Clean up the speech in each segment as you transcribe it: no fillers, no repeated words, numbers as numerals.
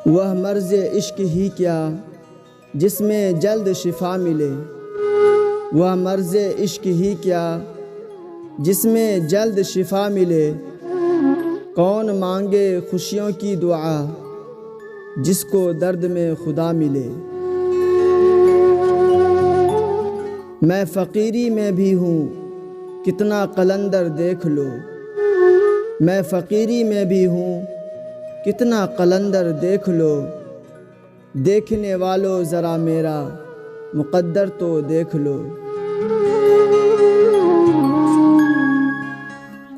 وہ مرض عشق ہی کیا جس میں جلد شفا ملے، وہ مرض عشق ہی کیا جس میں جلد شفا ملے، کون مانگے خوشیوں کی دعا جس کو درد میں خدا ملے۔ میں فقیری میں بھی ہوں کتنا قلندر دیکھ لو، میں فقیری میں بھی ہوں کتنا قلندر دیکھ لو، دیکھنے والو ذرا میرا مقدر تو دیکھ لو۔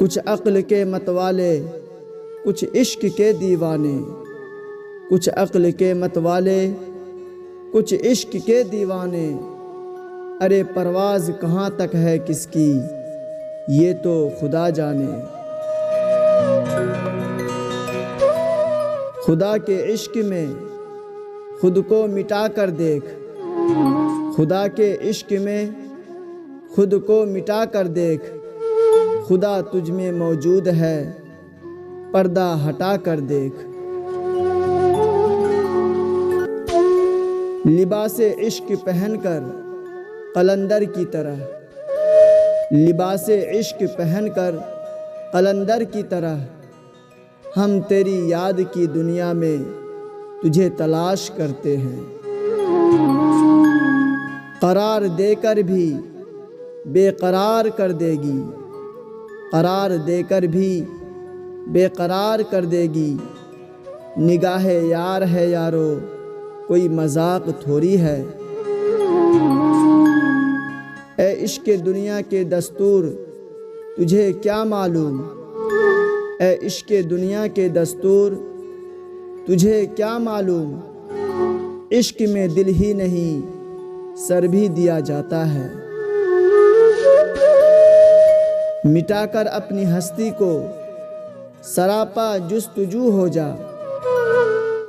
کچھ عقل کے متوالے کچھ عشق کے دیوانے، کچھ عقل کے متوالے کچھ عشق کے دیوانے، ارے پرواز کہاں تک ہے کس کی یہ تو خدا جانے۔ خدا کے عشق میں خود کو مٹا کر دیکھ، خدا کے عشق میں خود کو مٹا کر دیکھ، خدا تجھ میں موجود ہے پردہ ہٹا کر دیکھ۔ لباس عشق پہن کر قلندر کی طرح، لباس عشق پہن کر قلندر کی طرح، ہم تیری یاد کی دنیا میں تجھے تلاش کرتے ہیں۔ قرار دے کر بھی بے قرار کر دے گی، قرار دے کر بھی بے قرار کر دے گی، نگاہ یار ہے یارو کوئی مذاق تھوڑی ہے۔ اے عشق دنیا کے دستور تجھے کیا معلوم، اے عشق دنیا کے دستور تجھے کیا معلوم، عشق میں دل ہی نہیں سر بھی دیا جاتا ہے۔ مٹا کر اپنی ہستی کو سراپا جستجو ہو جا،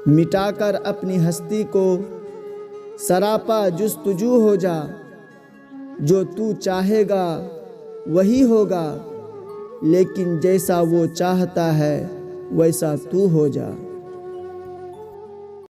مٹا کر اپنی ہستی کو سراپا جستجو ہو جا، جو تو چاہے گا وہی ہوگا، لیکن جیسا وہ چاہتا ہے ویسا تو ہو جا۔